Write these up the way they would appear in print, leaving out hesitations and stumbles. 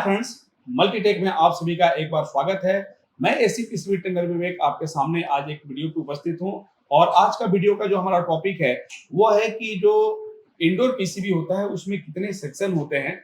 Friends, Multitech में आप सभी का एक बार स्वागत है। मैं एसीपी स्वीट टेंडर विवेक आपके सामने आज एक वीडियो पे उपस्थित हूं और आज का वीडियो का जो हमारा टॉपिक है वो है कि जो इंडोर पीसीबी होता है उसमें कितने सेक्शन होते हैं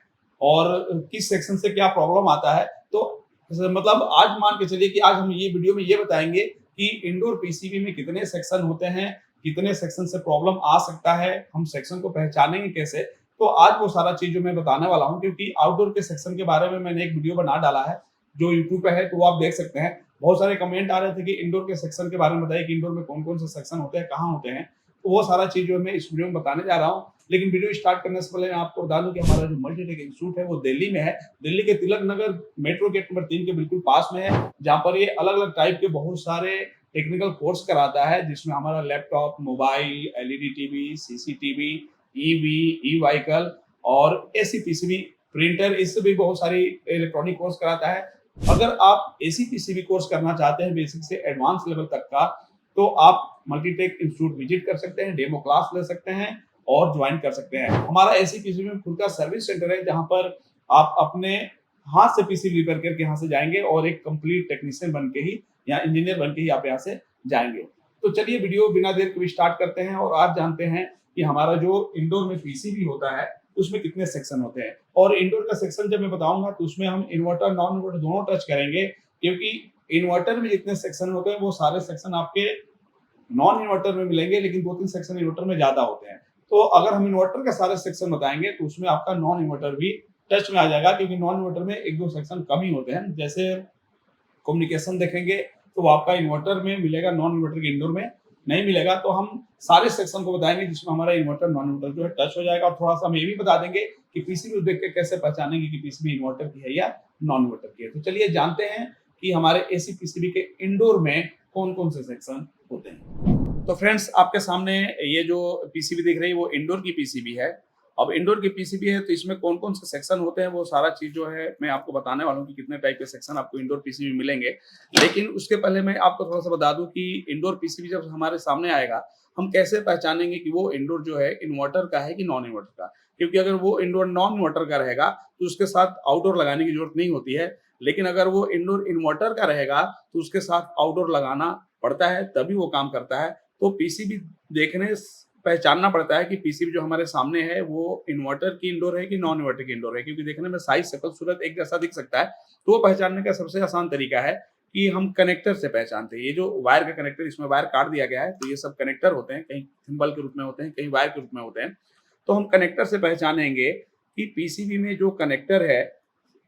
और किस सेक्शन से क्या प्रॉब्लम आता है। तो मतलब आज मान के चलिए कि आज हम ये वीडियो में ये बताएंगे कि इंडोर पीसीबी में कितने सेक्शन होते हैं, कितने सेक्शन से प्रॉब्लम आ सकता है, हम सेक्शन को पहचानेंगे कैसे। तो आज वो सारा चीज जो मैं बताने वाला हूँ, क्योंकि आउटडोर के सेक्शन के बारे में मैंने एक वीडियो बना डाला है जो यूट्यूब पे है, तो वो आप देख सकते हैं। बहुत सारे कमेंट आ रहे थे कि इंडोर के सेक्शन के बारे में बताइए कि इंडोर में कौन कौन से सेक्शन होते हैं, कहाँ होते हैं। तो वो सारा चीज जो मैं इस वीडियो में बताने जा रहा हूँ। लेकिन वीडियो स्टार्ट करने से पहले मैं आपको बता दूं कि हमारा जो मल्टीटेक इंस्टीट्यूट है वो दिल्ली में है। दिल्ली के Tilak Nagar metro gate number 3 के बिल्कुल पास में है, जहाँ पर ये अलग अलग टाइप के बहुत सारे टेक्निकल कोर्स कराता है, जिसमें हमारा laptop, mobile, LED TV, CCTV, EV, E vehicle और एसी पीसीबी, प्रिंटर, इससे भी बहुत सारी इलेक्ट्रॉनिक कोर्स कराता है। अगर आप एसी पीसीबी कोर्स करना चाहते हैं बेसिक से एडवांस लेवल तक का, तो आप मल्टीटेक इंस्टीट्यूट विजिट कर सकते हैं, डेमो क्लास ले सकते हैं और ज्वाइन कर सकते हैं। हमारा एसी पीसीबी में खुद का सर्विस सेंटर है, जहां पर आप अपने हाथ से पीसीबी रिपेयर करके यहाँ से जाएंगे और एक कंप्लीट टेक्नीशियन बन के ही या इंजीनियर बन के ही आप यहाँ से जाएंगे। तो चलिए वीडियो बिना देर के स्टार्ट करते हैं और आज जानते हैं कि हमारा जो इंडोर में पीसीबी होता है उसमें कितने सेक्शन होते हैं। और इंडोर का सेक्शन जब मैं बताऊंगा तो उसमें हम इन्वर्टर नॉन इन्वर्टर दोनों टच करेंगे, क्योंकि इन्वर्टर में जितने सेक्शन होते हैं वो सारे सेक्शन आपके नॉन इन्वर्टर में मिलेंगे, लेकिन 2-3 सेक्शन इन्वर्टर में ज्यादा होते हैं। तो अगर हम इन्वर्टर के सारे सेक्शन बताएंगे तो उसमें आपका नॉन इन्वर्टर भी टच में आ जाएगा, क्योंकि नॉन इन्वर्टर में 1-2 सेक्शन कम ही होते हैं। जैसे कम्युनिकेशन देखेंगे तो वो आपका इन्वर्टर में मिलेगा, नॉन इन्वर्टर के इंडोर में नहीं मिलेगा। तो हम सारे सेक्शन को बताएंगे जिसमें हमारा इन्वर्टर नॉन इन्वर्टर जो है टच हो जाएगा। और थोड़ा सा हम ये भी बता देंगे कि पीसीबी देख के कैसे पहचानेंगे कि पीसीबी इन्वर्टर की है या नॉन इन्वर्टर की है। तो चलिए जानते हैं कि हमारे एसी पीसीबी के इंडोर में कौन कौन से सेक्शन होते हैं। तो फ्रेंड्स, आपके सामने ये जो पीसीबी दिख रही है वो इंडोर की पीसीबी है। अब इंडोर की पीसीबी है तो इसमें कौन कौन से सेक्शन होते हैं वो सारा चीज जो है मैं आपको बताने वाला हूँ कि कितने टाइप के सेक्शन आपको इंडोर पीसीबी मिलेंगे। लेकिन उसके पहले मैं आपको थोड़ा सा बता दूं कि इंडोर पीसीबी जब हमारे सामने आएगा हम कैसे पहचानेंगे कि वो इंडोर जो है इन्वर्टर का है कि नॉन इन्वर्टर का। क्योंकि अगर वो इंडोर नॉन इन्वर्टर का रहेगा तो उसके साथ आउटडोर लगाने की जरूरत नहीं होती है, लेकिन अगर वो इंडोर इन्वर्टर का रहेगा तो उसके साथ आउटडोर लगाना पड़ता है, तभी वो काम करता है। तो पीसीबी देखने पहचानना पड़ता है कि पीसीबी जो हमारे सामने है वो इन्वर्टर की इंडोर है कि नॉन इन्वर्टर की इंडोर है, क्योंकि देखने में साइज शकल सूरत एक जैसा दिख सकता है। तो वो पहचानने का सबसे आसान तरीका है कि हम कनेक्टर से पहचानते हैं। ये जो वायर का कनेक्टर, इसमें वायर काट दिया गया है, तो ये सब कनेक्टर होते हैं, कहीं सिंबल के रूप में होते हैं, कहीं वायर के रूप में होते हैं। तो हम कनेक्टर से पहचानेंगे कि पीसीबी में जो कनेक्टर है,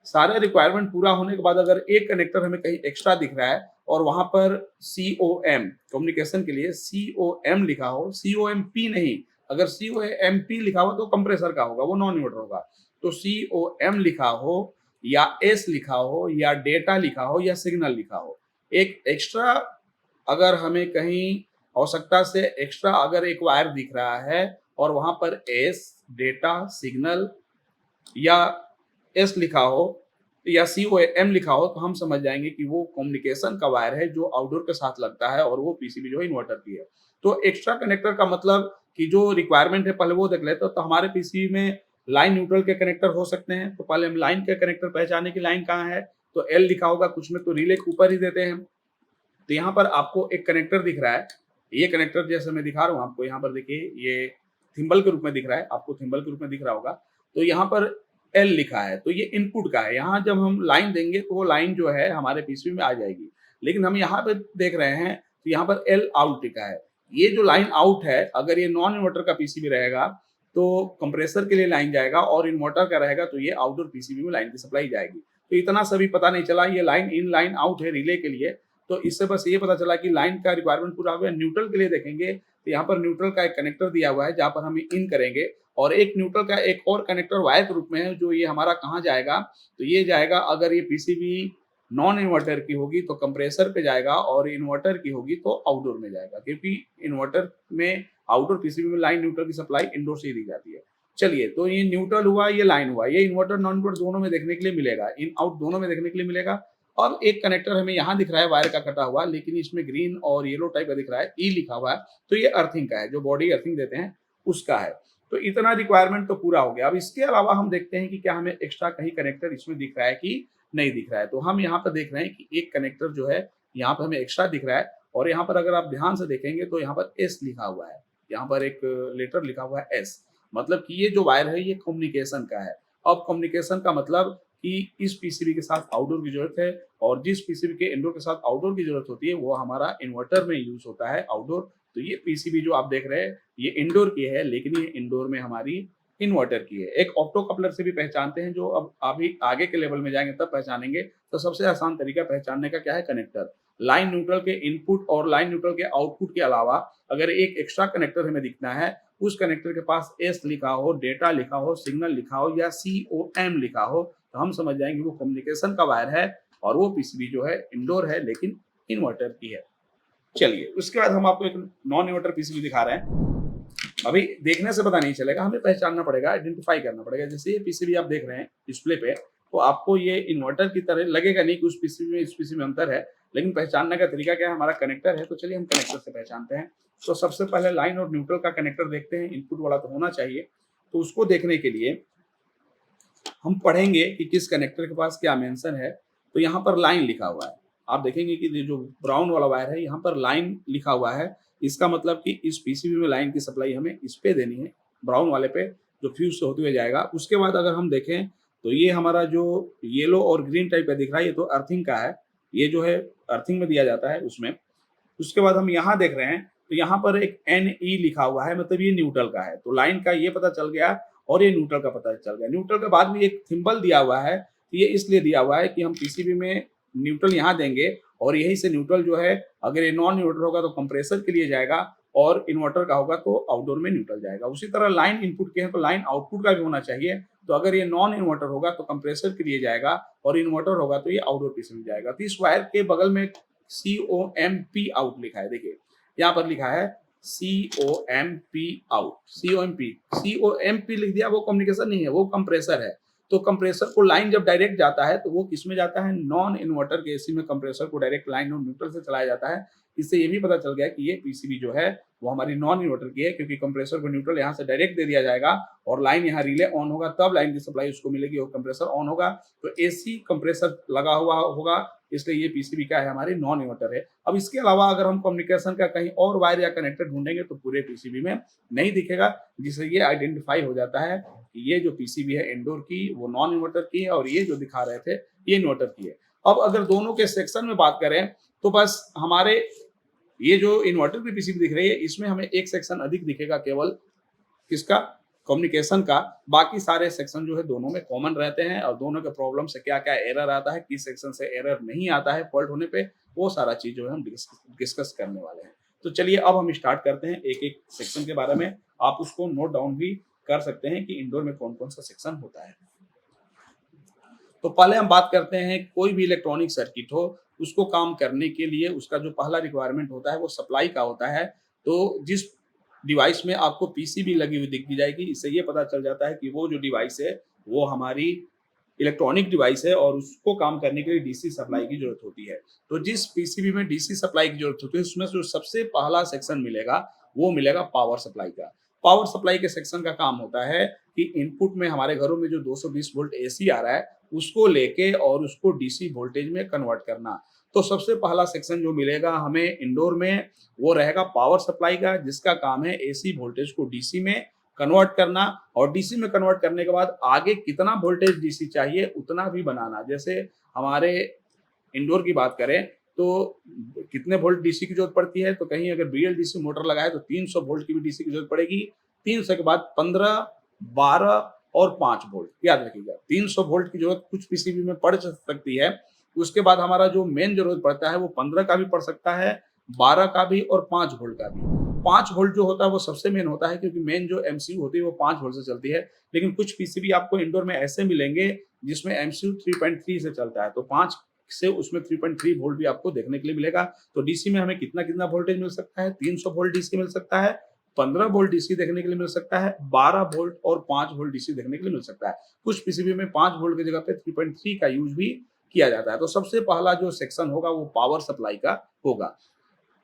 सारे रिक्वायरमेंट पूरा होने के बाद अगर एक कनेक्टर हमें कहीं एक्स्ट्रा दिख रहा है और वहां पर COM कम्युनिकेशन के लिए COM लिखा हो, COMP नहीं, अगर COMP लिखा हो तो कंप्रेसर का होगा, वो नॉन इन्वर्टर होगा। तो COM लिखा हो या S लिखा हो या डेटा लिखा हो या सिग्नल लिखा हो, एक एक्स्ट्रा अगर हमें कहीं आवश्यकता से एक्स्ट्रा अगर एक वायर दिख रहा है और वहां पर S डेटा सिग्नल या एस लिखा हो या COM लिखा हो, तो हम समझ जाएंगे कि वो कम्युनिकेशन का वायर है जो आउटडोर के साथ लगता है और वो पीसीबी जो है इन्वर्टर की है। तो एक्स्ट्रा कनेक्टर का मतलब कि जो रिक्वायरमेंट है पहले वो देख लेते हैं। तो हमारे पीसीबी में लाइन न्यूट्रल के कनेक्टर हो सकते हैं, तो पहले हम लाइन के कनेक्टर पहचाने की लाइन कहाँ है, तो L लिखा होगा, कुछ में तो रिले के ऊपर ही देते हैं। तो यहाँ पर आपको एक कनेक्टर दिख रहा है, ये कनेक्टर जैसे मैं दिखा रहा हूँ आपको, यहाँ पर देखिए ये थिम्बल के रूप में दिख रहा है, आपको थिम्बल के रूप में दिख रहा होगा। तो यहाँ पर L लिखा है, तो ये इनपुट का है। यहाँ जब हम लाइन देंगे तो वो लाइन जो है हमारे पीसीबी में आ जाएगी। लेकिन हम यहाँ पे देख रहे हैं तो यहाँ पर L आउट लिखा है। ये जो लाइन आउट है, अगर ये नॉन इन्वर्टर का पीसीबी रहेगा तो कंप्रेसर के लिए लाइन जाएगा, और इन्वर्टर का रहेगा तो ये आउटडोर पीसीबी में लाइन की सप्लाई जाएगी। तो इतना सभी पता नहीं चला, ये लाइन इन लाइन आउट है रिले के लिए। तो इससे बस ये पता चला कि लाइन का रिक्वायरमेंट पूरा हो गया। न्यूट्रल के लिए देखेंगे तो यहाँ पर न्यूट्रल का एक कनेक्टर दिया हुआ है जहाँ पर हम इन करेंगे, और एक न्यूट्रल का एक और कनेक्टर वायर के रूप में है, जो ये हमारा कहाँ जाएगा, तो ये जाएगा, अगर ये पीसीबी नॉन इन्वर्टर की होगी तो कंप्रेसर पे जाएगा, और इन्वर्टर की होगी तो आउटडोर में जाएगा, क्योंकि इन्वर्टर में आउटडोर पीसीबी में लाइन न्यूट्रल की सप्लाई इंडोर से ही दी जाती है। चलिए, तो ये न्यूट्रल हुआ, ये लाइन हुआ, ये इन्वर्टर नॉन इन्वर्टर दोनों में देखने के लिए मिलेगा, इन आउट दोनों में देखने के लिए मिलेगा। और एक कनेक्टर हमें यहाँ दिख रहा है वायर का कटा हुआ, लेकिन इसमें ग्रीन और येलो टाइप का दिख रहा है, ई लिखा हुआ है, तो ये अर्थिंग का है, जो बॉडी अर्थिंग देते हैं उसका है। तो इतना रिक्वायरमेंट तो पूरा हो गया। अब इसके अलावा हम देखते हैं कि क्या हमें एक्स्ट्रा कहीं कनेक्टर इसमें दिख रहा है कि नहीं दिख रहा है। तो हम यहाँ पर देख रहे हैं कि एक कनेक्टर जो है यहाँ पर हमें एक्स्ट्रा दिख रहा है, और यहाँ पर अगर आप ध्यान से देखेंगे तो यहाँ पर एस लिखा हुआ है, यहाँ पर एक लेटर लिखा हुआ है एस, मतलब कि ये जो वायर है ये कम्युनिकेशन का है। अब कम्युनिकेशन का मतलब कि इस पीसीबी के साथ आउटडोर की जरूरत है, और जिस पीसीबी के इंडोर के साथ आउटडोर की जरूरत होती है वो हमारा इन्वर्टर में यूज होता है आउटडोर। तो ये पीसीबी जो आप देख रहे हैं ये इंडोर की है, लेकिन ये इंडोर में हमारी इन्वर्टर की है। एक ऑप्टो कपलर से भी पहचानते हैं, जो अब अभी आगे के लेवल में जाएंगे तब पहचानेंगे। तो सबसे आसान तरीका पहचानने का क्या है, कनेक्टर। लाइन न्यूट्रल के इनपुट और लाइन न्यूट्रल के आउटपुट के अलावा अगर एक एक्स्ट्रा कनेक्टर हमें दिखना है, उस कनेक्टर के पास एस लिखा हो, डेटा लिखा हो, सिग्नल लिखा हो या COM लिखा हो, तो हम समझ जाएंगे वो कम्युनिकेशन का वायर है, और वो पीसीबी जो है इंडोर है लेकिन इन्वर्टर की है। चलिए उसके बाद हम आपको एक नॉन इन्वर्टर पीसीबी दिखा रहे हैं। अभी देखने से पता नहीं चलेगा, हमें पहचानना पड़ेगा, आइडेंटिफाई करना पड़ेगा। जैसे ये पीसीबी आप देख रहे हैं डिस्प्ले पे, तो आपको ये इन्वर्टर की तरह लगेगा नहीं कि उस पीसीबी में इस पीसीबी में अंतर है, लेकिन पहचानने का तरीका क्या है, हमारा कनेक्टर है। तो चलिए हम कनेक्टर से पहचानते हैं। तो सबसे पहले लाइन और न्यूट्रल का कनेक्टर देखते हैं, इनपुट वाला तो होना चाहिए। तो उसको देखने के लिए हम पढ़ेंगे कि किस कनेक्टर के पास क्या मेंशन है। तो यहाँ पर लाइन लिखा हुआ है, आप देखेंगे कि जो ब्राउन वाला वायर है यहाँ पर लाइन लिखा हुआ है। इसका मतलब कि इस पीसीबी में लाइन की सप्लाई हमें इस पे देनी है, ब्राउन वाले पे, जो फ्यूज से होते हुए जाएगा। उसके बाद अगर हम देखें तो ये हमारा जो येलो और ग्रीन टाइप का दिख रहा है ये तो अर्थिंग का है, ये जो है अर्थिंग में दिया जाता है उसमें। उसके बाद हम यहाँ देख रहे हैं तो यहाँ पर एक NE लिखा हुआ है, मतलब ये न्यूट्रल का है। तो लाइन का ये पता चल गया और ये न्यूट्रल का पता चल गया। न्यूट्रल के बाद भी एक सिंबल दिया हुआ है, तो ये इसलिए दिया हुआ है कि हम पीसीबी में न्यूट्रल यहाँ देंगे, और यही से न्यूट्रल जो है अगर ये नॉन इन्वर्टर होगा तो कंप्रेसर के लिए जाएगा, और इन्वर्टर का होगा तो आउटडोर में न्यूट्रल जाएगा। उसी तरह लाइन इनपुट के हैं तो लाइन आउटपुट का भी होना चाहिए। तो अगर ये नॉन इन्वर्टर होगा तो कंप्रेसर के लिए जाएगा, और इन्वर्टर होगा तो ये आउटडोर पीसीबी जाएगा। तो इस वायर के बगल में COMP आउट लिखा है, देखिए यहाँ पर लिखा है COMP आउट। COMP लिख दिया, वो कम्युनिकेशन नहीं है, वो कंप्रेसर है। तो कंप्रेसर को लाइन जब डायरेक्ट जाता है तो वो किसमें जाता है, नॉन इन्वर्टर के एसी में कंप्रेसर को डायरेक्ट लाइन और न्यूट्रल से चलाया जाता है। इससे ये भी पता चल गया कि ये पीसीबी जो है वो हमारी नॉन इन्वर्टर की है, क्योंकि कंप्रेसर को न्यूट्रल यहाँ से डायरेक्ट दे दिया जाएगा, और लाइन यहाँ रिले ऑन होगा तब लाइन की सप्लाई उसको मिलेगी और कंप्रेसर ऑन होगा। तो एसी कंप्रेसर लगा हुआ होगा, इसलिए ये पीसीबी क्या है, हमारी नॉन इन्वर्टर है। अब इसके अलावा अगर हम कम्युनिकेशन का कहीं और वायर या कनेक्टर ढूंढेंगे तो पूरे पीसीबी में नहीं दिखेगा, जिससे ये आइडेंटिफाई हो जाता है कि ये जो पीसीबी है इंडोर की वो नॉन इन्वर्टर की है, और ये जो दिखा रहे थे ये इन्वर्टर की है। अब अगर दोनों के सेक्शन में बात करें तो बस हमारे ये जो इन्वर्टर की पीसीबी दिख रही है इसमें हमें एक सेक्शन अधिक दिखेगा, केवल किसका, कम्युनिकेशन का। बाकी सारे सेक्शन जो है दोनों में कॉमन रहते हैं, और दोनों के प्रॉब्लम से क्या क्या एरर आता है, किस सेक्शन से एरर नहीं आता है फॉल्ट होने पे, वो सारा चीज जो है हम डिस्कस करने वाले हैं। तो चलिए अब हम स्टार्ट करते हैं एक एक सेक्शन के बारे में। आप उसको नोट डाउन भी कर सकते हैं कि इंडोर में कौन कौन सा सेक्शन होता है। तो पहले हम बात करते हैं, कोई भी इलेक्ट्रॉनिक सर्किट हो उसको काम करने के लिए उसका जो पहला रिक्वायरमेंट होता है वो सप्लाई का होता है। तो जिस डिवाइस में आपको पीसीबी लगी हुई दिख जाएगी, इससे ये पता चल जाता है कि वो जो डिवाइस है वो हमारी इलेक्ट्रॉनिक डिवाइस है, और उसको काम करने के लिए डीसी सप्लाई की जरूरत होती है। तो जिस पीसीबी में डीसी सप्लाई की जरूरत होती है उसमें जो सबसे पहला सेक्शन मिलेगा वो मिलेगा पावर सप्लाई का। पावर सप्लाई के सेक्शन का काम होता है कि इनपुट में हमारे घरों में जो 220 वोल्ट एसी आ रहा है उसको लेके और उसको डीसी वोल्टेज में कन्वर्ट करना। तो सबसे पहला सेक्शन जो मिलेगा हमें इंडोर में वो रहेगा पावर सप्लाई का, जिसका काम है एसी वोल्टेज को डीसी में कन्वर्ट करना, और डीसी में कन्वर्ट करने के बाद आगे कितना वोल्टेज डीसी चाहिए उतना भी बनाना। जैसे हमारे इंडोर की बात करें तो कितने वोल्ट डीसी की जरूरत पड़ती है, तो कहीं अगर बीएलडीसी मोटर लगाए तो 300 वोल्ट की भी डीसी की जरूरत पड़ेगी। 300 के बाद 15, 12 और 5 वोल्ट, याद रखिएगा 300 वोल्ट की जरूरत कुछ पीसीबी में पड़ सकती है। उसके बाद हमारा जो मेन जरूरत पड़ता है वो 15 का भी पड़ सकता है, 12 का भी और 5 वोल्ट का भी। 5 वोल्ट जो होता है वो सबसे मेन होता है, क्योंकि मेन जो एमसीयू होती है वो 5 वोल्ट से चलती है। लेकिन कुछ पीसीबी आपको इंडोर में ऐसे मिलेंगे जिसमें एमसीयू 3.3 से चलता है, तो 5 से उसमें 3.3 वोल्ट भी आपको देखने के लिए मिलेगा। तो डीसी में हमें कितना कितना वोल्टेज मिल सकता है, 300 वोल्ट डीसी मिल सकता है, 15 वोल्ट डीसी देखने के लिए मिल सकता है, 12 वोल्ट और 5 वोल्ट डीसी देखने के लिए मिल सकता है। कुछ पीसीबी में 5 वोल्ट की जगह पे 3.3 का यूज भी किया जाता है। तो सबसे पहला जो सेक्शन होगा वो पावर सप्लाई का होगा।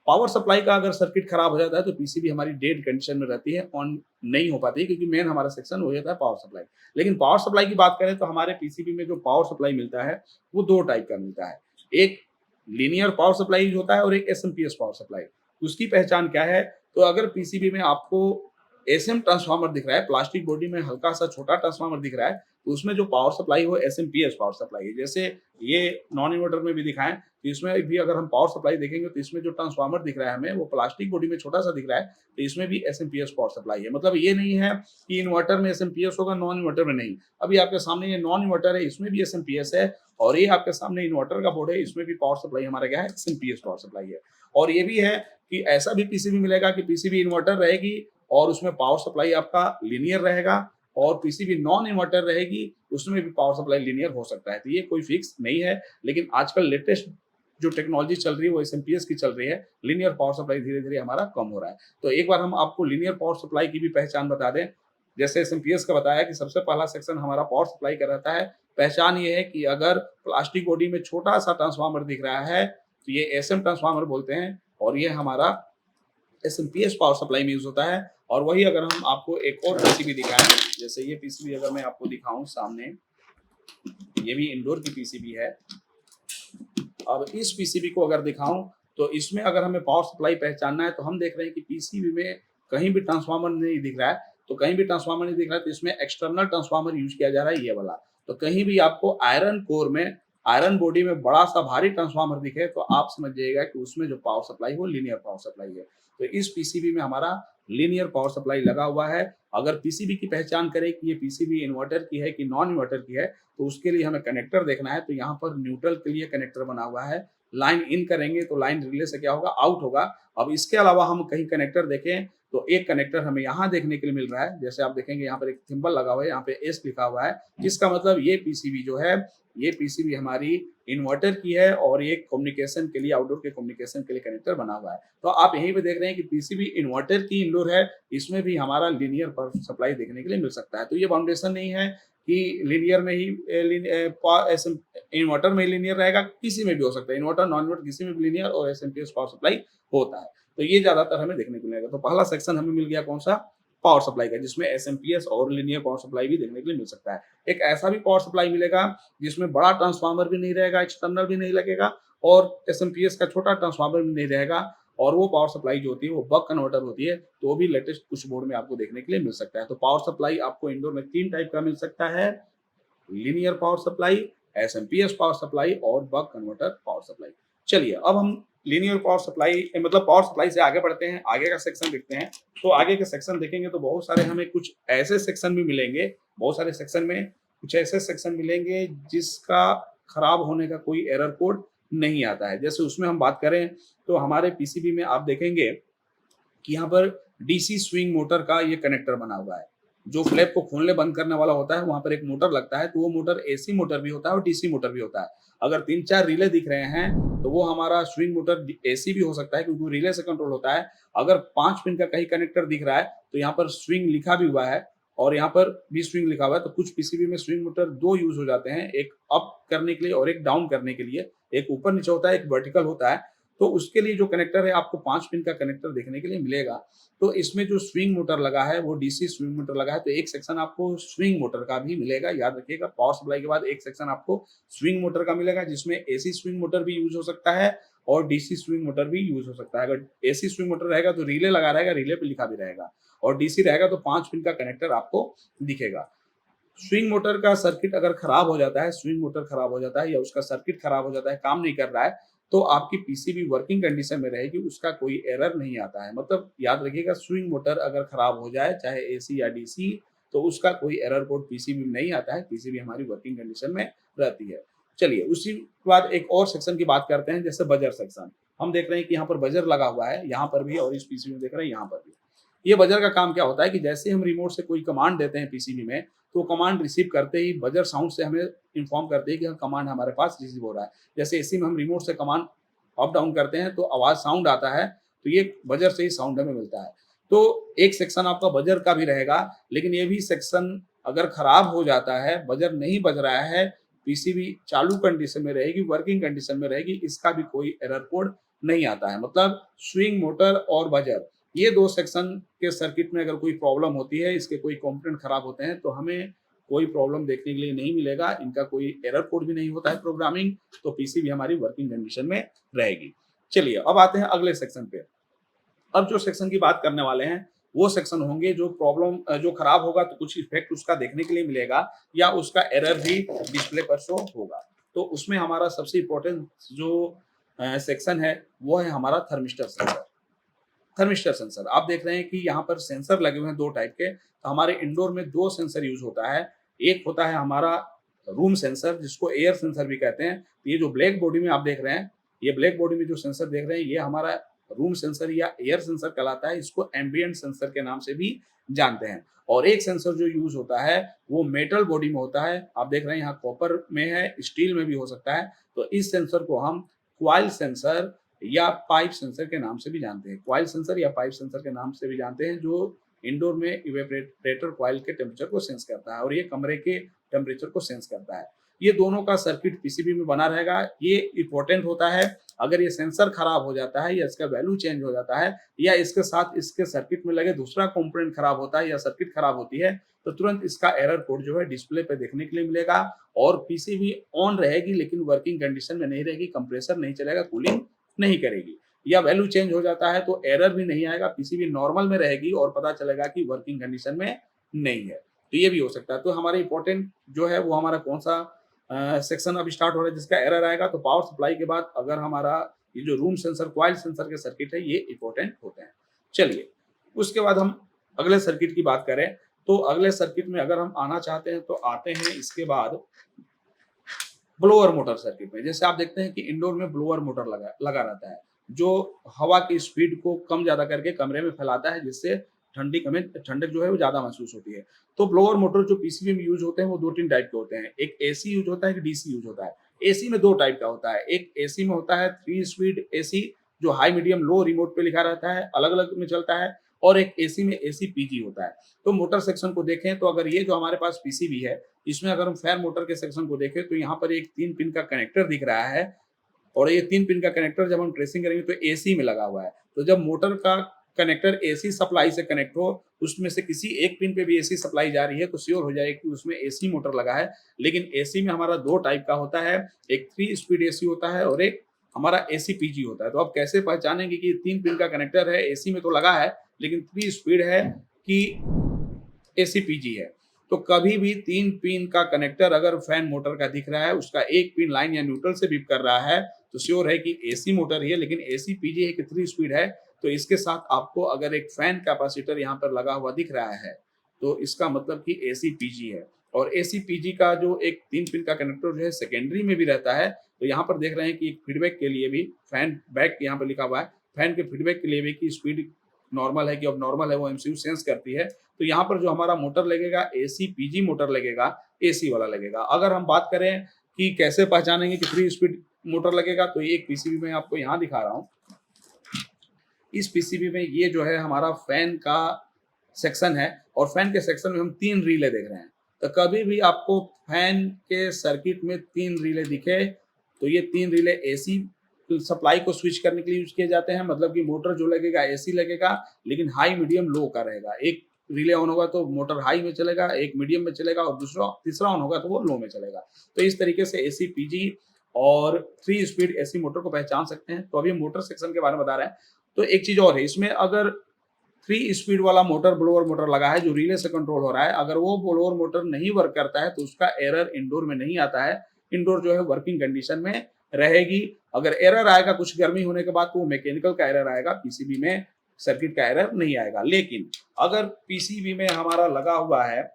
पावर सप्लाई का अगर सर्किट खराब हो जाता है तो पीसीबी हमारी डेड कंडीशन में रहती है, ऑन नहीं हो पाती है, क्योंकि मेन हमारा सेक्शन हो जाता है पावर सप्लाई। लेकिन पावर सप्लाई की बात करें तो हमारे पीसीबी में जो पावर सप्लाई मिलता है वो दो टाइप का मिलता है। एक लीनियर पावर सप्लाई यूज होता है और एक एसएमपीएस पावर सप्लाई। उसकी पहचान क्या है? तो अगर पीसीबी में आपको एसएम ट्रांसफार्मर दिख रहा है, प्लास्टिक बॉडी में हल्का सा छोटा ट्रांसफार्मर दिख रहा है, तो उसमें जो पावर सप्लाई है वो एसएमपीएस पावर सप्लाई है। जैसे ये नॉन इन्वर्टर में भी दिखाएं तो इसमें भी अगर हम पावर सप्लाई देखेंगे तो इसमें जो ट्रांसफार्मर दिख रहा है हमें वो प्लास्टिक बॉडी में छोटा सा दिख रहा है, तो इसमें भी एसएमपीएस पावर सप्लाई है। मतलब ये नहीं है कि इन्वर्टर में एसएमपीएस होगा, नॉन इन्वर्टर में नहीं। अभी आपके सामने ये नॉन इन्वर्टर है, इसमें भी एसएमपीएस है, और ये आपके सामने इन्वर्टर का बोर्ड है, इसमें भी पावर सप्लाई हमारा क्या है, एसएमपीएस पावर सप्लाई है। और ये भी है कि ऐसा भी पीसीबी मिलेगा कि पीसीबी इन्वर्टर रहेगी और उसमें पावर सप्लाई आपका लीनियर रहेगा, और पीसीबी नॉन इन्वर्टर रहेगी उसमें भी पावर सप्लाई लीनियर हो सकता है। तो ये कोई फिक्स नहीं है, लेकिन आजकल लेटेस्ट जो टेक्नोलॉजी चल रही है वो एसएमपीएस की चल रही है। लीनियर पावर सप्लाई धीरे धीरे हमारा कम हो रहा है। तो एक बार हम आपको लीनियर पावर सप्लाई की भी पहचान बता दें। जैसे एसएमपीएस का बताया कि सबसे पहला सेक्शन हमारा पावर सप्लाई का रहता है। पहचान ये है कि अगर प्लास्टिक बॉडी में छोटा सा ट्रांसफार्मर दिख रहा है तो ये एसएम ट्रांसफार्मर बोलते हैं, और ये हमारा एसएमपीएस पावर सप्लाई में यूज होता है। और वही अगर हम आपको एक और पीसीबी दिखाएं, जैसे ये पीसीबी अगर मैं आपको दिखाऊं सामने, ये भी इंडोर की पीसीबी है। अब इस पीसीबी को अगर दिखाऊं तो इसमें अगर हमें पावर सप्लाई पहचानना है तो हम देख रहे हैं कि पीसीबी में कहीं भी ट्रांसफार्मर नहीं दिख रहा है, तो कहीं भी ट्रांसफार्मर नहीं दिख रहा है तो इसमें एक्सटर्नल ट्रांसफार्मर यूज किया जा रहा है, ये वाला। तो कहीं भी आपको आयरन कोर में, आयरन बॉडी में बड़ा सा भारी ट्रांसफार्मर दिखे तो आप समझ जाइएगा कि उसमें जो पावर सप्लाई है वो लीनियर पावर सप्लाई है। तो इस पीसीबी में हमारा लीनियर पावर सप्लाई लगा हुआ है। अगर पीसीबी की पहचान करें कि ये पीसीबी इन्वर्टर की है कि नॉन इन्वर्टर की है, तो उसके लिए हमें कनेक्टर देखना है। तो यहाँ पर न्यूट्रल के लिए कनेक्टर बना हुआ है। लाइन इन करेंगे तो लाइन रिले से क्या होगा, आउट होगा। अब इसके अलावा हम कहीं कनेक्टर देखें तो एक कनेक्टर हमें यहाँ देखने के लिए मिल रहा है। जैसे आप देखेंगे यहाँ पर एक सिंबल लगा हुआ है, यहाँ पे एस लिखा हुआ है, जिसका मतलब ये पीसीबी जो है, ये पीसीबी हमारी इन्वर्टर की है और ये कम्युनिकेशन के लिए, आउटडोर के कम्युनिकेशन के लिए कनेक्टर बना हुआ है। तो आप यहीं पे देख रहे हैं कि पीसीबी इन्वर्टर की इंडोर है, इसमें भी हमारा लीनियर पावर सप्लाई देखने के लिए मिल सकता है। तो ये बाउंडेशन नहीं है कि लीनियर में ही इन्वर्टर में लीनियर रहेगा, किसी में भी हो सकता है, इन्वर्टर नॉन इन्वर्टर किसी में भी लीनियर और एसएमपीएस पावर सप्लाई होता है। तो ये ज्यादातर हमें देखने को मिलेगा। तो पहला सेक्शन हमें मिल गया कौन सा, पावर सप्लाई का, जिसमें एसएमपीएस और लीनियर पावर सप्लाई भी देखने के लिए मिल सकता है। एक ऐसा भी पावर सप्लाई मिलेगा जिसमें बड़ा ट्रांसफार्मर भी नहीं रहेगा, एक्सटर्नल भी नहीं लगेगा, और एसएमपीएस का छोटा ट्रांसफार्मर भी नहीं रहेगा, और वो पावर सप्लाई जो होती है वो बक कन्वर्टर होती है। तो वो भी लेटेस्ट कुछ बोर्ड में आपको देखने के लिए मिल सकता है। तो पावर सप्लाई आपको इंडोर में 3 टाइप का मिल सकता है, linear power supply, SMPS power supply और बक कन्वर्टर पावर सप्लाई। चलिए अब हम लीनियर पावर सप्लाई मतलब पावर सप्लाई से आगे बढ़ते हैं, आगे का सेक्शन देखते हैं। तो आगे के सेक्शन देखेंगे तो बहुत सारे हमें कुछ ऐसे सेक्शन भी मिलेंगे, बहुत सारे सेक्शन में कुछ ऐसे सेक्शन मिलेंगे जिसका खराब होने का कोई एरर कोड नहीं आता है। जैसे उसमें हम बात करें तो हमारे पीसीबी में आप देखेंगे कि यहाँ पर डीसी स्विंग मोटर का ये कनेक्टर बना हुआ है। जो फ्लैप को खोलने बंद करने वाला होता है वहां पर एक मोटर लगता है, तो वो मोटर एसी मोटर भी होता है और डीसी मोटर भी होता है। अगर 3-4 रिले दिख रहे हैं तो वो हमारा स्विंग मोटर एसी भी हो सकता है, क्योंकि वो रिले से कंट्रोल होता है। अगर 5 पिन का कहीं कनेक्टर दिख रहा है तो यहाँ पर स्विंग लिखा भी हुआ है और यहाँ पर भी स्विंग लिखा हुआ है। तो कुछ पीसीबी में स्विंग मोटर 2 यूज हो जाते हैं, एक अप करने के लिए और एक डाउन करने के लिए। एक ऊपर नीचे होता है, एक वर्टिकल होता है। तो उसके लिए जो कनेक्टर है आपको 5 पिन का कनेक्टर देखने के लिए मिलेगा। तो इसमें जो स्विंग मोटर लगा है वो डीसी स्विंग मोटर लगा है, तो एक सेक्शन आपको स्विंग मोटर का भी मिलेगा। याद रखिएगा, पावर सप्लाई के बाद एक सेक्शन आपको स्विंग मोटर का मिलेगा, जिसमें एसी स्विंग मोटर भी यूज हो सकता है और डीसी स्विंग मोटर भी यूज हो सकता है। अगर एसी स्विंग मोटर रहेगा तो रिले लगा रहेगा, रिले पे लिखा भी रहेगा, और डीसी रहेगा तो 5 पिन का कनेक्टर आपको दिखेगा। स्विंग मोटर का सर्किट अगर खराब हो जाता है, स्विंग मोटर खराब हो जाता है या उसका सर्किट खराब हो जाता है, काम नहीं कर रहा है, तो आपकी पीसीबी वर्किंग कंडीशन में रहेगी, उसका कोई एरर नहीं आता है। मतलब याद रखिएगा, स्विंग मोटर अगर खराब हो जाए चाहे एसी या डीसी, तो उसका कोई एरर कोड पीसीबी में नहीं आता है, पीसीबी हमारी वर्किंग कंडीशन में रहती है। चलिए उसी के बाद एक और सेक्शन की बात करते हैं, जैसे बजर सेक्शन। हम देख रहे हैं कि यहाँ पर बजर लगा हुआ है, यहाँ पर भी, और इस पीसीबी में देख रहे हैं यहाँ पर भी। ये बजर का काम क्या होता है कि जैसे हम रिमोट से कोई कमांड देते हैं पीसीबी में, तो कमांड रिसीव करते ही बजर साउंड से हमें इन्फॉर्म करते हैं कि कमांड हमारे पास रिसीव हो रहा है। जैसे एसी में हम रिमोट से कमांड अप डाउन करते हैं तो आवाज साउंड आता है, तो ये बजर से ही साउंड हमें मिलता है। तो एक सेक्शन आपका बजर का भी रहेगा, लेकिन ये भी सेक्शन अगर खराब हो जाता है, बजर नहीं बज रहा है, पीसीबी चालू कंडीशन में रहेगी, वर्किंग कंडीशन में रहेगी, इसका भी कोई एरर कोड नहीं आता है। मतलब स्विंग मोटर और बजर, ये दो सेक्शन के सर्किट में अगर कोई प्रॉब्लम होती है, इसके कोई कंपोनेंट खराब होते हैं, तो हमें कोई प्रॉब्लम देखने के लिए नहीं मिलेगा। इनका कोई एरर कोड भी नहीं होता है प्रोग्रामिंग, तो पीसीबी हमारी वर्किंग कंडीशन में रहेगी। चलिए अब आते हैं अगले सेक्शन पे। अब जो सेक्शन की बात करने वाले हैं वो सेक्शन होंगे जो प्रॉब्लम जो खराब होगा तो कुछ इफेक्ट उसका देखने के लिए मिलेगा या उसका एरर भी डिस्प्ले पर शो होगा। तो उसमें हमारा सबसे इम्पोर्टेंट जो सेक्शन है वो है हमारा थर्मिस्टर सेंसर। थर्मिस्टर सेंसर आप देख रहे हैं कि यहाँ पर सेंसर लगे हुए हैं दो टाइप के। तो हमारे इंडोर में दो सेंसर यूज होता है। एक होता है हमारा रूम सेंसर जिसको एयर सेंसर भी कहते हैं। ये जो ब्लैक बॉडी में आप देख रहे हैं, ये ब्लैक बॉडी में जो सेंसर देख रहे हैं ये हमारा रूम सेंसर या एयर सेंसर कहलाता है। इसको एम्बिएंट सेंसर के नाम से भी जानते हैं। और एक सेंसर जो यूज होता है वो मेटल बॉडी में होता है। आप देख रहे हैं यहाँ कॉपर में है, स्टील में भी हो सकता है। तो इस सेंसर को हम क्वाइल सेंसर या पाइप सेंसर के नाम से भी जानते हैं। क्वाइल सेंसर या पाइप सेंसर के नाम से भी जानते हैं, जो इंडोर में इवेपोरेटर कॉइल के टेम्परेचर को सेंस करता है और ये कमरे के टेम्परेचर को सेंस करता है। ये दोनों का सर्किट पीसीबी में बना रहेगा। ये इंपॉर्टेंट होता है। अगर ये सेंसर खराब हो जाता है या इसका वैल्यू चेंज हो जाता है या इसके साथ इसके सर्किट में लगे दूसरा कंपोनेंट खराब होता है या सर्किट खराब होती है, तो तुरंत इसका एरर कोड जो है डिस्प्ले पे देखने के लिए मिलेगा और पीसीबी ऑन रहेगी लेकिन वर्किंग कंडीशन में नहीं रहेगी, कंप्रेसर नहीं चलेगा, कूलिंग नहीं करेगी। या वैल्यू चेंज हो जाता है तो एरर भी नहीं आएगा, पीसीबी नॉर्मल में रहेगी और पता चलेगा कि वर्किंग कंडीशन में नहीं है। तो ये भी हो सकता है। तो हमारे इंपॉर्टेंट जो है वो हमारा कौन सा सेक्शन अब स्टार्ट हो रहा है जिसका एरर आएगा। तो पावर सप्लाई के बाद अगर हमारा ये जो रूम सेंसर क्वाइल सेंसर के सर्किट है ये इंपॉर्टेंट होते हैं। चलिए उसके बाद हम अगले सर्किट की बात करें तो अगले सर्किट में अगर हम आना चाहते हैं तो आते हैं इसके बाद ब्लोअर मोटर सर्किट में। जैसे आप देखते हैं कि इंडोर में ब्लोअर मोटर लगा रहता है जो हवा की स्पीड को कम ज्यादा करके कमरे में फैलाता है जिससे ठंडक जो है वो ज्यादा महसूस होती है। तो ब्लोअर मोटर जो पीसीबी में यूज होते हैं वो दो तीन टाइप के होते हैं। एक एसी यूज होता है, एक डीसी यूज होता है। एसी में दो टाइप का होता है। एक एसी में होता है 3 स्पीड एसी जो हाई मीडियम लो रिमोट पे लिखा रहता है, अलग अलग में चलता है। और एक एसी में एसी पीजी होता है। तो मोटर सेक्शन को देखें तो अगर ये जो हमारे पास पीसीबी है इसमें अगर हम फैन मोटर के सेक्शन को देखें तो यहाँ पर एक 3 पिन का कनेक्टर दिख रहा है और ये 3 पिन का कनेक्टर जब हम ट्रेसिंग करेंगे तो एसी में लगा हुआ है। तो जब मोटर का कनेक्टर एसी सप्लाई से कनेक्ट हो, उसमें से किसी एक पिन पे भी एसी सप्लाई जा रही है तो श्योर हो जाए कि उसमें एसी मोटर लगा है। लेकिन एसी में हमारा दो टाइप का होता है, एक 3 स्पीड एसी होता है और एक हमारा एसी पीजी होता है। तो आप कैसे पहचानेंगे कि 3 पिन का कनेक्टर है, एसी में तो लगा है लेकिन 3 स्पीड है कि एसी पीजी है। तो कभी भी 3 पिन का कनेक्टर अगर फैन मोटर का दिख रहा है, उसका एक पिन लाइन या न्यूट्रल से बीप कर रहा है तो श्योर है कि एसी मोटर ही है। लेकिन एसी पीजी है कि 3 स्पीड है, तो इसके साथ आपको अगर एक फैन कैपेसिटर यहाँ पर लगा हुआ दिख रहा है तो इसका मतलब कि एसी पीजी है। और एसी पीजी का जो एक 3 पिन का कनेक्टर जो है सेकेंडरी में भी रहता है। तो यहाँ पर देख रहे हैं कि फीडबैक के लिए भी फैन बैक यहाँ पर लिखा हुआ है, फैन के फीडबैक के लिए भी कि स्पीड नॉर्मल है कि अब नॉर्मल है वो एमसीयू सेंस करती है। तो यहाँ पर जो हमारा मोटर लगेगा एसी पीजी मोटर लगेगा, एसी वाला लगेगा। अगर हम बात करें कि कैसे पहचानेंगे कि 3 स्पीड मोटर लगेगा तो ये एक पीसीबी में आपको यहाँ दिखा रहा हूँ। इस पीसीबी में ये जो है हमारा फैन का सेक्शन है और फैन के सेक्शन में हम 3 रीले देख रहे हैं। तो कभी भी आपको फैन के सर्किट में 3 रीले दिखे तो ये 3 रीले एसी सप्लाई को स्विच करने के लिए यूज किए जाते हैं। मतलब कि मोटर जो लगेगा एसी लगेगा लेकिन हाई मीडियम लो का रहेगा। एक रिले ऑन होगा तो मोटर हाई में चलेगा, एक मीडियम में चलेगा और तीसरा ऑन होगा तो वो लो में चलेगा। तो इस तरीके से एसी पीजी और 3 स्पीड एसी मोटर को पहचान सकते हैं। तो अभी हम मोटर सेक्शन के बारे में बता रहे हैं। तो एक चीज और है इसमें, अगर 3 स्पीड वाला मोटर ब्लोअर मोटर लगा है जो रिले से कंट्रोल हो रहा है, अगर वो ब्लोअर मोटर नहीं वर्क करता है तो उसका एरर इंडोर में नहीं आता है। इंडोर जो है वर्किंग कंडीशन में रहेगी। अगर एरर आएगा कुछ गर्मी होने के बाद तो वो मैकेनिकल का एरर आएगा, पीसीबी में सर्किट का एरर नहीं आएगा। लेकिन अगर पीसीबी में हमारा लगा हुआ है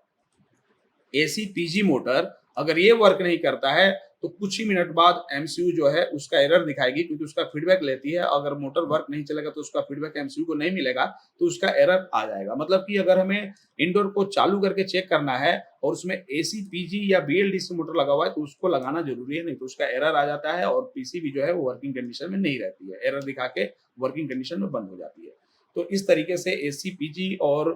एसी पीजी मोटर, अगर ये वर्क नहीं करता है तो कुछ ही मिनट बाद एमसीयू जो है उसका एरर दिखाएगी क्योंकि उसका फीडबैक लेती है। अगर मोटर वर्क नहीं चलेगा तो उसका फीडबैक एमसीयू को नहीं मिलेगा तो उसका एरर आ जाएगा। मतलब कि अगर हमें इंडोर को चालू करके चेक करना है और उसमें एसी पीजी या बीएलडीसी मोटर लगा हुआ है तो उसको लगाना जरूरी है, नहीं तो उसका एरर आ जाता है और पीसीबी जो है वो वर्किंग कंडीशन में नहीं रहती है, एरर दिखा के वर्किंग कंडीशन में बंद हो जाती है। तो इस तरीके से एसी पीजी और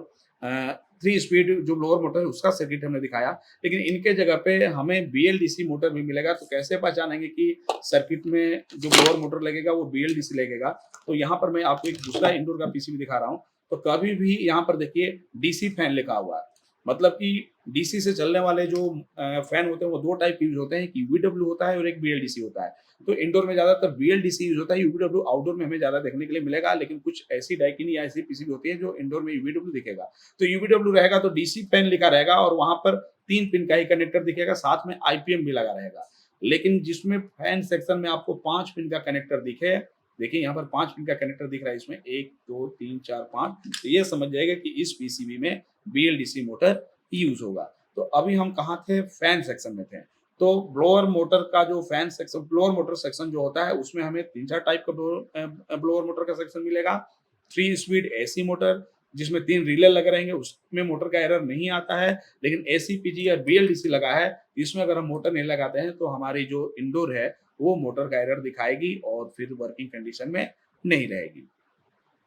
3 स्पीड जो ब्लोअर मोटर है उसका सर्किट हमने दिखाया, लेकिन इनके जगह पे हमें बीएलडीसी मोटर भी मिलेगा। तो कैसे पहचानेंगे कि सर्किट में जो ब्लोअर मोटर लगेगा वो बीएलडीसी लगेगा? तो यहाँ पर मैं आपको एक दूसरा इंडोर का पीसीबी दिखा रहा हूँ। तो कभी भी यहाँ पर देखिए डीसी फैन लिखा हुआ है, मतलब कि डीसी से चलने वाले जो फैन होते हैं वो 2 टाइप के यूज होते हैं, एक यूवीडब्ल्यू होता है और एक बीएलडीसी होता है। तो इंडोर में ज्यादातर बीएलडीसी यूज होता है, यूवीडब्ल्यू आउटडोर में हमें ज्यादा देखने के लिए मिलेगा, लेकिन कुछ ऐसी डाइकिन या ऐसी पीसीबी होती है जो इंडोर में यूवीडब्ल्यू दिखेगा। तो यूवीडब्ल्यू रहेगा तो डीसी फैन लिखा रहेगा और वहां पर 3 पिन का ही कनेक्टर दिखेगा, साथ में आईपीएम भी लगा रहेगा। लेकिन जिसमें फैन सेक्शन में आपको 5 पिन का कनेक्टर दिखे, देखिए यहाँ पर 5 पिन का कनेक्टर दिख रहा है, इसमें 1 2 3 4 5, तो ये समझ जाएगा कि इस पीसीबी में बीएलडीसी मोटर यूज होगा। तो अभी हम कहाँ थे? फैन सेक्शन में थे। तो ब्लोअर मोटर का जो fan section, blower motor section जो होता है उसमें हमें 3-4 टाइप का ब्लोअर मोटर का सेक्शन मिलेगा। 3 स्पीड एसी मोटर जिसमें 3 रिले लगे रहेंगे, उसमें मोटर का एरर नहीं आता है, लेकिन एसीपीजी या बीएलडीसी लगा है, इसमें अगर हम मोटर नहीं लगाते हैं तो हमारी जो इंडोर है वो मोटर का एरर दिखाएगी और फिर वर्किंग कंडीशन में नहीं रहेगी।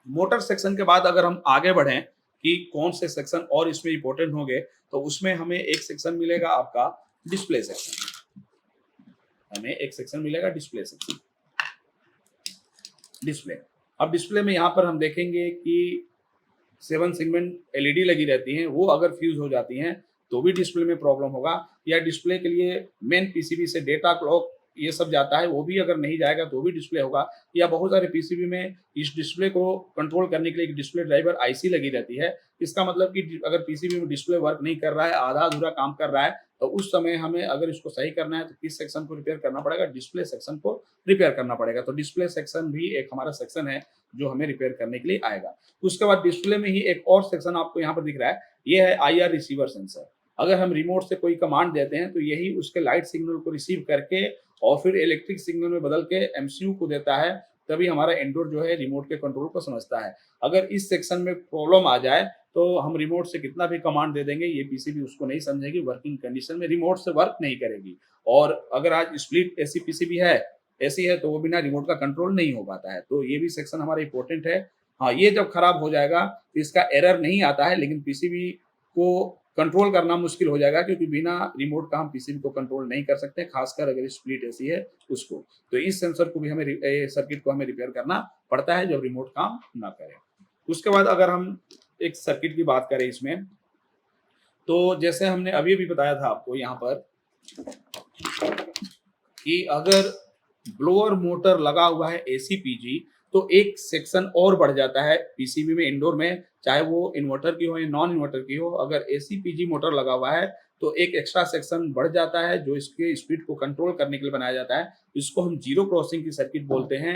मोटर सेक्शन के बाद अगर हम आगे बढ़ें कि कौन से सेक्शन और इसमें इंपॉर्टेंट होंगे, तो उसमें हमें एक सेक्शन मिलेगा आपका डिस्प्ले सेक्शन। हमें एक सेक्शन मिलेगा डिस्प्ले सेक्शन। डिस्प्ले, अब डिस्प्ले में यहाँ पर हम देखेंगे कि 7 सेगमेंट एलईडी लगी रहती हैं, वो अगर फ्यूज हो जाती हैं तो भी डिस्प्ले में प्रॉब्लम होगा, या डिस्प्ले के लिए मेन पीसीबी से डेटा क्लॉक ये सब जाता है, वो भी अगर नहीं जाएगा तो भी डिस्प्ले होगा। या बहुत सारे पीसीबी में इस डिस्प्ले को कंट्रोल करने के लिए एक डिस्प्ले ड्राइवर आईसी लगी रहती है। इसका मतलब कि अगर पीसीबी में डिस्प्ले वर्क नहीं कर रहा है, आधा अधूरा काम कर रहा है, तो उस समय हमें अगर इसको सही करना है तो किस सेक्शन को रिपेयर करना पड़ेगा? डिस्प्ले सेक्शन को रिपेयर करना पड़ेगा। तो डिस्प्ले सेक्शन भी एक हमारा सेक्शन है जो हमें रिपेयर करने के लिए आएगा। उसके बाद डिस्प्ले में ही एक और सेक्शन आपको यहाँ पर दिख रहा है, ये है आईआर रिसीवर सेंसर। अगर हम रिमोट से कोई कमांड देते हैं तो यही उसके लाइट सिग्नल को रिसीव करके और फिर इलेक्ट्रिक सिग्नल में बदल के एमसीयू को देता है, तभी हमारा इंडोर जो है रिमोट के कंट्रोल को समझता है। अगर इस सेक्शन में प्रॉब्लम आ जाए तो हम रिमोट से कितना भी कमांड दे देंगे, ये पीसीबी उसको नहीं समझेगी, वर्किंग कंडीशन में रिमोट से वर्क नहीं करेगी। और अगर आज स्प्लिट ऐसी पीसीबी है, ऐसी है, तो वो बिना रिमोट का कंट्रोल नहीं हो पाता है। तो ये भी सेक्शन हमारा इंपॉर्टेंट है। हाँ, ये जब खराब हो जाएगा तो इसका एरर नहीं आता है, लेकिन पीसीबी को कंट्रोल करना मुश्किल हो जाएगा, क्योंकि बिना रिमोट का हम पीसीबी को कंट्रोल नहीं कर सकते, खासकर अगर स्प्लिट ऐसी है उसको। तो इस सेंसर को भी हमें सर्किट को हमें रिपेयर करना पड़ता है जब रिमोट काम ना करे। उसके बाद अगर हम एक सर्किट की बात करें इसमें, तो जैसे हमने अभी भी बताया था आपको यहाँ पर कि अगर ब्लोअर मोटर लगा हुआ है एसीपीजी, तो एक सेक्शन और बढ़ जाता है पीसीबी में इंडोर में, चाहे वो इन्वर्टर की हो या नॉन इन्वर्टर की हो। अगर एसीपीजी मोटर लगा हुआ है तो एक एक्स्ट्रा सेक्शन बढ़ जाता है जो इसके स्पीड को कंट्रोल करने के लिए बनाया जाता है। इसको हम जीरो क्रॉसिंग की सर्किट बोलते हैं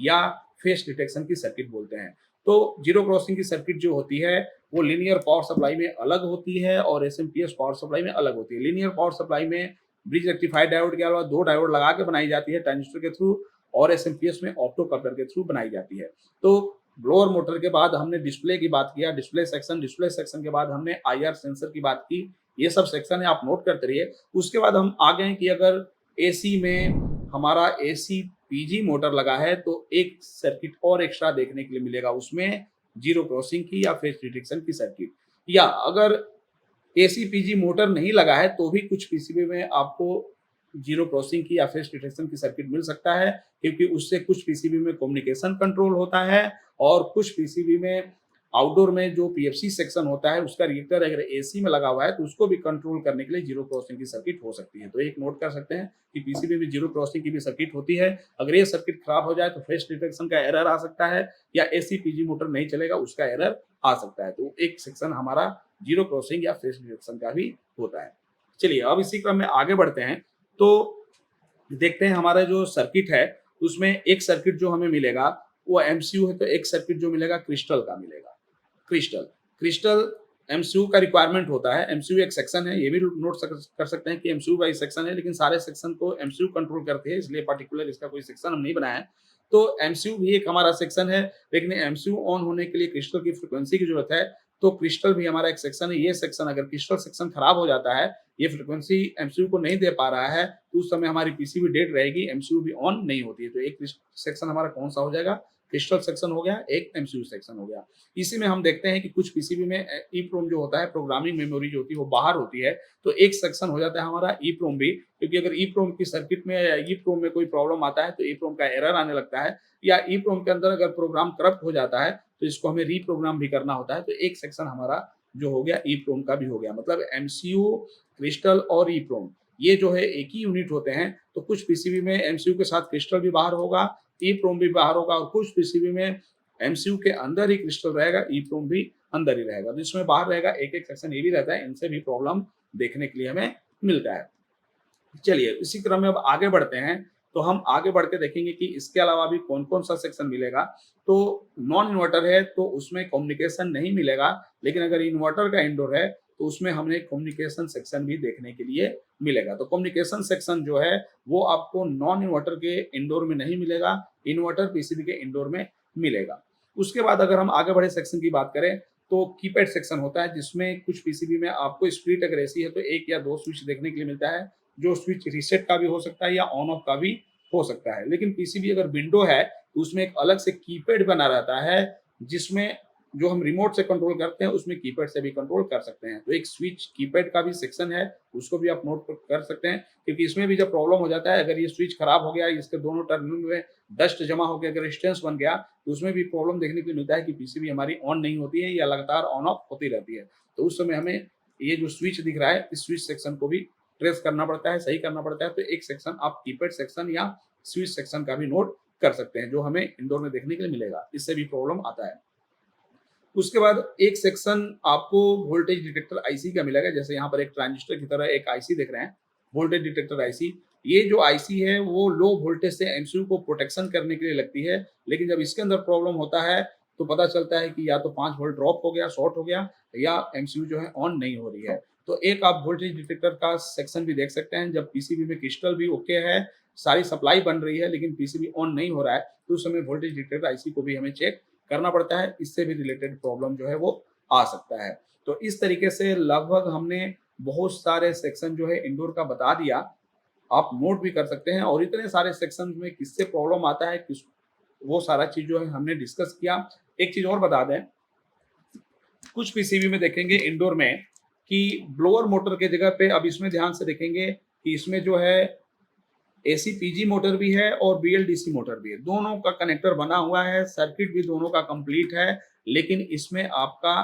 या फेस डिटेक्शन की सर्किट बोलते हैं। तो जीरो क्रॉसिंग की सर्किट जो होती है वो लीनियर पावर सप्लाई में अलग होती है और एसएमपीएस पावर सप्लाई में अलग होती है। लीनियर पावर सप्लाई में ब्रिज रेक्टिफाइड डायोड के अलावा 2 डायोड लगा के बनाई जाती है ट्रांजिस्टर के थ्रू, और एसएमपीएस में ऑप्टो कपलर के थ्रू बनाई जाती है। तो ब्लोअर मोटर के बाद हमने डिस्प्ले की बात किया, डिस्प्ले सेक्शन के बाद हमने आईआर सेंसर की बात की। ये सब सेक्शन है, आप नोट करते रहिए। उसके बाद हम आ गए कि अगर एसी में हमारा एसी पीजी मोटर लगा है तो एक सर्किट और एक्स्ट्रा देखने के लिए मिलेगा, उसमें जीरो क्रॉसिंग की या फेस डिटेक्शन की सर्किट। या अगर एसीपीजी मोटर नहीं लगा है तो भी कुछ पीसीबी में आपको जीरो क्रॉसिंग की या फेस डिटेक्शन की सर्किट मिल सकता है, क्योंकि उससे कुछ पीसीबी में कम्युनिकेशन कंट्रोल होता है और कुछ पीसीबी में आउटडोर में जो पीएफसी सेक्शन होता है उसका रिएक्टर अगर एसी में लगा हुआ है तो उसको भी कंट्रोल करने के लिए जीरो क्रॉसिंग की सर्किट हो सकती है। तो एक नोट कर सकते हैं कि पीसीबी में जीरो क्रॉसिंग की भी सर्किट होती है। अगर ये सर्किट खराब हो जाए तो फेस डिटेक्शन का एरर आ सकता है, या एसी पीजी मोटर नहीं चलेगा उसका एरर आ सकता है। तो एक सेक्शन हमारा जीरो क्रॉसिंग या फेस डिटेक्शन का भी होता है। चलिए अब इसी क्रम में आगे बढ़ते हैं, तो देखते हैं हमारा जो सर्किट है उसमें एक सर्किट जो हमें मिलेगा वो एमसीयू है, तो एक सर्किट जो मिलेगा क्रिस्टल का मिलेगा। क्रिस्टल एमसीयू का रिक्वायरमेंट होता है। एमसीयू एक सेक्शन है, ये भी नोट कर सकते हैं कि एमसीयू वाइज सेक्शन है, लेकिन सारे सेक्शन को एमसीयू कंट्रोल करते हैं, इसलिए पर्टिकुलर इसका कोई सेक्शन हम नहीं बनाया है। तो एमसीयू भी एक हमारा सेक्शन है, लेकिन एमसीयू ऑन होने के लिए क्रिस्टल की फ्रिक्वेंसी की जरूरत है, तो क्रिस्टल भी हमारा एक सेक्शन है। ये सेक्शन अगर क्रिस्टल सेक्शन खराब हो जाता है, ये फ्रिक्वेंसी एमसीयू को नहीं दे पा रहा है, तो उस समय हमारी पीसीबी डेड रहेगी, एमसीयू भी ऑन नहीं होती है। तो एक सेक्शन हमारा कौन सा हो जाएगा? क्रिस्टल सेक्शन हो गया, एक एमसीयू सेक्शन हो गया। इसी में हम देखते हैं कि कुछ पीसीबी में ईप्रोम जो होता है, प्रोग्रामिंग मेमोरी जो होती है वो बाहर होती है, तो एक सेक्शन हो जाता है हमारा ईप्रोम भी, क्योंकि अगर ईप्रोम की सर्किट में या ईप्रोम में कोई प्रॉब्लम आता है तो ईप्रोम का एरर आने लगता है, या ईप्रोम के अंदर अगर प्रोग्राम करप्ट हो जाता है तो इसको हमें रीप्रोग्राम भी करना होता है। तो एक सेक्शन हमारा जो हो गया ईप्रोम का भी हो गया, मतलब एमसीयू, क्रिस्टल और ईप्रोम ये जो है एक ही यूनिट होते हैं। तो कुछ पीसीबी में एमसीयू के साथ क्रिस्टल भी बाहर होगा, ईप्रोम भी बाहर होगा, और कुछ पीसीबी में एमसीयू के अंदर ही क्रिस्टल रहेगा, ईप्रोम भी अंदर ही रहेगा। तो इसमें बाहर रहेगा, एक एक सेक्शन ये भी रहता है, इनसे भी प्रॉब्लम देखने के लिए हमें मिलता है। चलिए इसी क्रम में अब आगे बढ़ते हैं, तो हम आगे बढ़ के देखेंगे कि इसके अलावा भी कौन कौन सा सेक्शन मिलेगा। तो नॉन इन्वर्टर है तो उसमें कम्युनिकेशन नहीं मिलेगा, लेकिन अगर इन्वर्टर का इंडोर है तो उसमें हमें कम्युनिकेशन सेक्शन भी देखने के लिए मिलेगा। तो कम्युनिकेशन सेक्शन जो है वो आपको नॉन इन्वर्टर के इंडोर में नहीं मिलेगा, इन्वर्टर पीसीबी के इंडोर में मिलेगा। उसके बाद अगर हम आगे बढ़े सेक्शन की बात करें तो कीपैड सेक्शन होता है, जिसमें कुछ पीसीबी में आपको स्प्लिट अगर ऐसी है तो एक या दो स्विच देखने के लिए मिलता है, जो स्विच रीसेट का भी हो सकता है या ऑन ऑफ का भी हो सकता है। लेकिन पीसीबी अगर विंडो है तो उसमें एक अलग से कीपैड बना रहता है, जिसमें जो हम रिमोट से कंट्रोल करते हैं उसमें कीपैड से भी कंट्रोल कर सकते हैं। तो एक स्विच कीपैड का भी सेक्शन है, उसको भी आप नोट कर सकते हैं, क्योंकि इसमें भी जब प्रॉब्लम हो जाता है, अगर ये स्विच खराब हो गया, इसके दोनों टर्मिनल में डस्ट जमा हो गया, अगर रेजिस्टेंस बन गया, तो उसमें भी प्रॉब्लम देखने के लिए मिलता है कि पीसीबी हमारी ऑन नहीं होती है या लगातार ऑन ऑफ होती रहती है। तो उस समय हमें ये जो स्विच दिख रहा है, इस स्विच सेक्शन को भी ट्रेस करना पड़ता है, सही करना पड़ता है। तो एक सेक्शन आप कीपैड सेक्शन या स्विच सेक्शन का भी नोट कर सकते हैं, जो हमें इंडोर में देखने के लिए मिलेगा, इससे भी प्रॉब्लम आता है। उसके बाद एक सेक्शन आपको वोल्टेज डिटेक्टर आईसी का मिलेगा, जैसे यहाँ पर एक ट्रांजिस्टर की तरह एक आईसी देख रहे हैं, वोल्टेज डिटेक्टर आईसी। ये जो आईसी है वो लो वोल्टेज से एमसीयू को प्रोटेक्शन करने के लिए लगती है, लेकिन जब इसके अंदर प्रॉब्लम होता है तो पता चलता है कि या तो 5 वोल्ट ड्रॉप हो गया, शॉर्ट हो गया, या एमसीयू जो है ऑन नहीं हो रही है। तो एक आप वोल्टेज डिटेक्टर का सेक्शन भी देख सकते हैं, जब पीसीबी में क्रिस्टल भी ओके है, सारी सप्लाई बन रही है, लेकिन पीसीबी ऑन नहीं हो रहा है, तो उस समय वोल्टेज डिटेक्टर आईसी को भी हमें चेक करना पड़ता है, इससे भी रिलेटेड प्रॉब्लम जो है वो आ सकता है। तो इस तरीके से लगभग हमने बहुत सारे सेक्शन जो है इंडोर का बता दिया, आप नोट भी कर सकते हैं, और इतने सारे सेक्शन में किससे प्रॉब्लम आता है, किस वो सारा चीज जो है हमने डिस्कस किया। एक चीज और बता दें, कुछ पीसीबी में देखेंगे इंडोर में कि ब्लोअर मोटर के जगह पे, अब इसमें ध्यान से देखेंगे कि इसमें जो है एसी पीजी मोटर भी है और बीएलडीसी मोटर भी है, दोनों का कनेक्टर बना हुआ है, सर्किट भी दोनों का कंप्लीट है, लेकिन इसमें आपका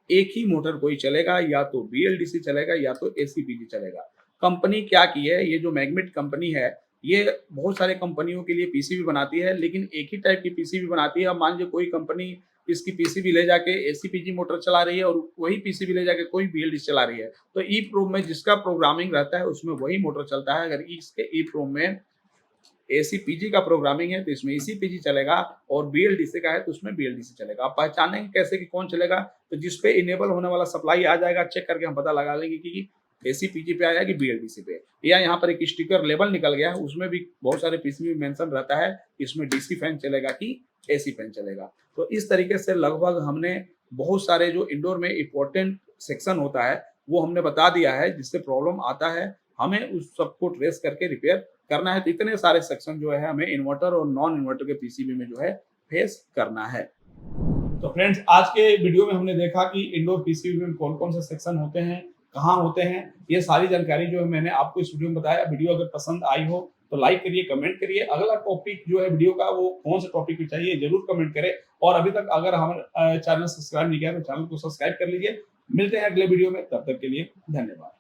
एक ही मोटर कोई चलेगा, या तो बीएलडीसी चलेगा या तो एसी पीजी चलेगा। कंपनी क्या की है, ये जो मैग्नेट कंपनी है, ये बहुत सारे कंपनियों के लिए पीसीबी बनाती है, लेकिन एक ही टाइप की पीसीबी बनाती है। अब मान लीजिए कोई कंपनी इसकी पीसीबी ले जाके एसी पीजी मोटर चला रही है और वही पीसीबी ले जाके कोई बीएलडीसी चला रही है, तो ई प्रोम में जिसका प्रोग्रामिंग रहता है उसमें वही मोटर चलता है। अगर इसके ई प्रोम में एसी पीजी का प्रोग्रामिंग है तो इसमें एसी पीजी चलेगा, और बीएलडीसी का है तो उसमें बीएलडीसी चलेगा। आप पहचानेंगे कैसे कि कौन चलेगा, तो जिस पे इनेबल होने वाला सप्लाई आ जाएगा, चेक करके हम पता लगा लेंगे कि एसी पीजी पे आया कि बीएलडीसी पे। या यहाँ पर एक स्टिकर लेबल निकल गया है, उसमें भी बहुत सारे पीसीबी में मेंशन रहता है इसमें डीसी फैन चलेगा कि एसी फैन चलेगा। तो इस तरीके से लगभग हमने बहुत सारे जो इंडोर में इंपॉर्टेंट सेक्शन होता है वो हमने बता दिया है, जिससे प्रॉब्लम आता है हमें उस सबको ट्रेस करके रिपेयर करना है। तो इतने सारे सेक्शन जो है हमें इन्वर्टर और नॉन इन्वर्टर के पीसीबी में जो है फेस करना है। तो फ्रेंड्स, आज के वीडियो में हमने देखा कि इंडोर पीसीबी में कौन कौन से सेक्शन होते हैं, कहाँ होते हैं, ये सारी जानकारी जो है मैंने आपको इस वीडियो में बताया। वीडियो अगर पसंद आई हो तो लाइक करिए, कमेंट करिए। अगला टॉपिक जो है वीडियो का वो कौन सा टॉपिक चाहिए जरूर कमेंट करें, और अभी तक अगर हमारे चैनल सब्सक्राइब नहीं किया तो चैनल को सब्सक्राइब कर लीजिए। मिलते हैं अगले वीडियो में, तब तक के लिए धन्यवाद।